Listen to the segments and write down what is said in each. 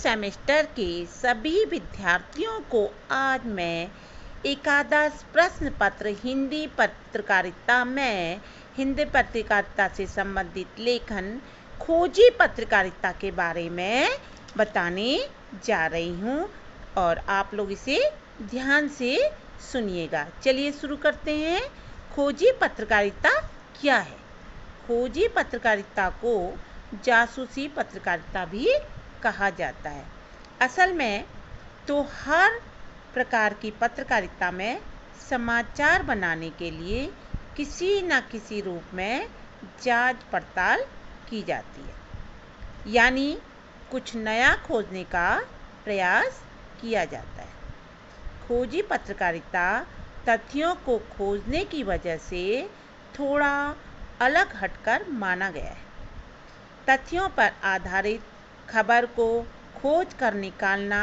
Semester के सभी विद्यार्थियों को आज मैं एकादश प्रश्न पत्र हिंदी पत्रकारिता में हिंदी पत्रकारिता से संबंधित लेखन खोजी पत्रकारिता के बारे में बताने जा रही हूँ और आप लोग इसे ध्यान से सुनिएगा। चलिए शुरू करते हैं। खोजी पत्रकारिता क्या है? खोजी पत्रकारिता को जासूसी पत्रकारिता भी कहा जाता है। असल में तो हर प्रकार की पत्रकारिता में समाचार बनाने के लिए किसी न किसी रूप में जांच पड़ताल की जाती है, यानी कुछ नया खोजने का प्रयास किया जाता है। खोजी पत्रकारिता तथ्यों को खोजने की वजह से थोड़ा अलग हटकर माना गया है। तथ्यों पर आधारित खबर को खोज कर निकालना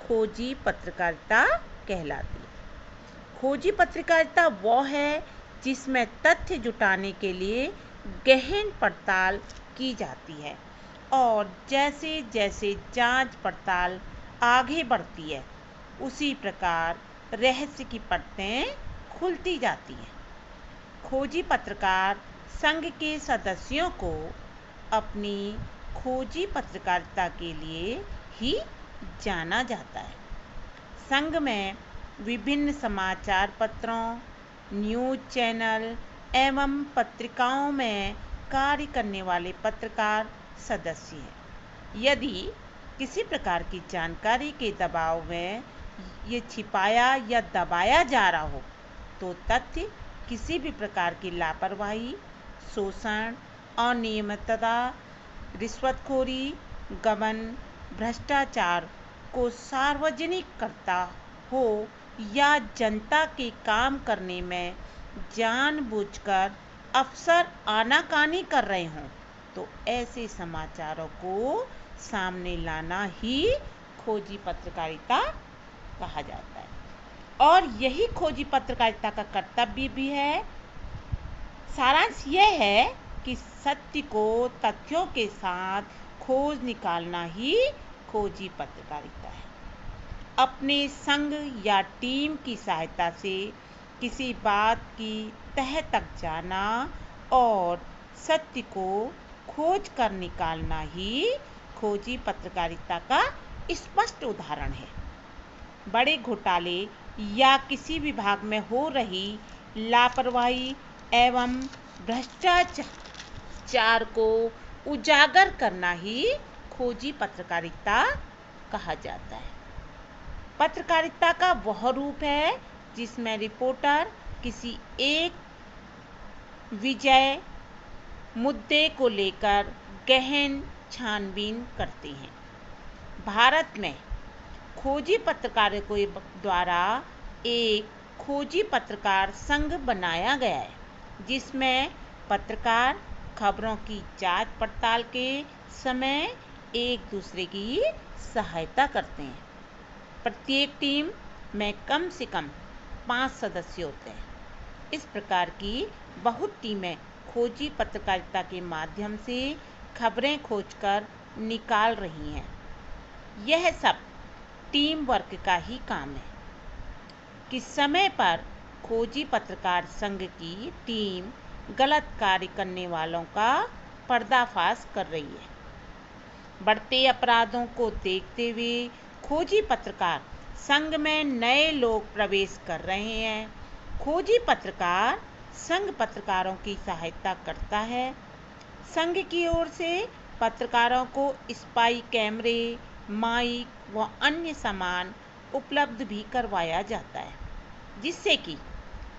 खोजी पत्रकारिता कहलाती है। खोजी पत्रकारिता वो है जिसमें तथ्य जुटाने के लिए गहन पड़ताल की जाती है और जैसे जैसे जांच पड़ताल आगे बढ़ती है उसी प्रकार रहस्य की परतें खुलती जाती हैं। खोजी पत्रकार संघ के सदस्यों को अपनी खोजी पत्रकारिता के लिए ही जाना जाता है। संघ में विभिन्न समाचार पत्रों, न्यूज़ चैनल एवं पत्रिकाओं में कार्य करने वाले पत्रकार सदस्य हैं। यदि किसी प्रकार की जानकारी के दबाव में ये छिपाया या दबाया जा रहा हो तो तथ्य किसी भी प्रकार की लापरवाही, शोषण, अनियमितता, रिश्वतखोरी, गबन, भ्रष्टाचार को सार्वजनिक करता हो या जनता के काम करने में जानबूझकर अफसर आनाकानी कर रहे हों तो ऐसे समाचारों को सामने लाना ही खोजी पत्रकारिता कहा जाता है। और यही खोजी पत्रकारिता का कर्तव्य भी है। सारांश यह है कि सत्य को तथ्यों के साथ खोज निकालना ही खोजी पत्रकारिता है। अपने संघ या टीम की सहायता से किसी बात की तह तक जाना और सत्य को खोज कर निकालना ही खोजी पत्रकारिता का स्पष्ट उदाहरण है। बड़े घोटाले या किसी विभाग में हो रही लापरवाही एवं भ्रष्टाचार को उजागर करना ही खोजी पत्रकारिता कहा जाता है। पत्रकारिता का वह रूप है जिसमें रिपोर्टर किसी एक विषय मुद्दे को लेकर गहन छानबीन करते हैं। भारत में खोजी पत्रकारों के द्वारा एक खोजी पत्रकार संघ बनाया गया है जिसमें पत्रकार खबरों की जांच पड़ताल के समय एक दूसरे की सहायता करते हैं। प्रत्येक टीम में कम से कम 5 सदस्य होते हैं। इस प्रकार की बहुत टीमें खोजी पत्रकारिता के माध्यम से खबरें खोजकर निकाल रही हैं। यह सब टीम वर्क का ही काम है कि समय पर खोजी पत्रकार संघ की टीम गलत कार्य करने वालों का पर्दाफाश कर रही है। बढ़ते अपराधों को देखते हुए खोजी पत्रकार संघ में नए लोग प्रवेश कर रहे हैं। खोजी पत्रकार संघ पत्रकारों की सहायता करता है। संघ की ओर से पत्रकारों को स्पाई कैमरे, माइक व अन्य सामान उपलब्ध भी करवाया जाता है जिससे कि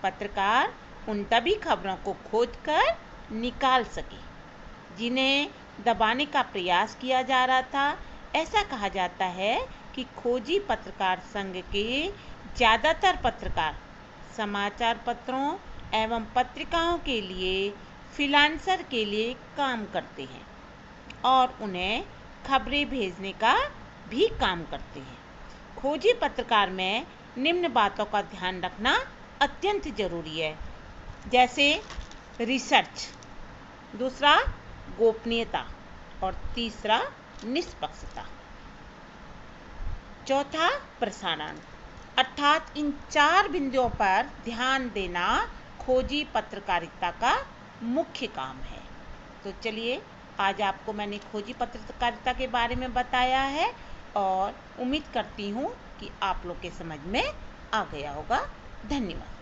पत्रकार उन तभी खबरों को खोजकर निकाल सके जिन्हें दबाने का प्रयास किया जा रहा था। ऐसा कहा जाता है कि खोजी पत्रकार संघ के ज़्यादातर पत्रकार समाचार पत्रों एवं पत्रिकाओं के लिए फ्रीलांसर के लिए काम करते हैं और उन्हें खबरें भेजने का भी काम करते हैं। खोजी पत्रकार में निम्न बातों का ध्यान रखना अत्यंत जरूरी है, जैसे रिसर्च, दूसरा गोपनीयता और तीसरा निष्पक्षता। चौथा, प्रसारण, अर्थात इन 4 बिंदुओं पर ध्यान देना खोजी पत्रकारिता का मुख्य काम है। तो चलिए, आज आपको मैंने खोजी पत्रकारिता के बारे में बताया है और उम्मीद करती हूँ कि आप लोग के समझ में आ गया होगा। धन्यवाद।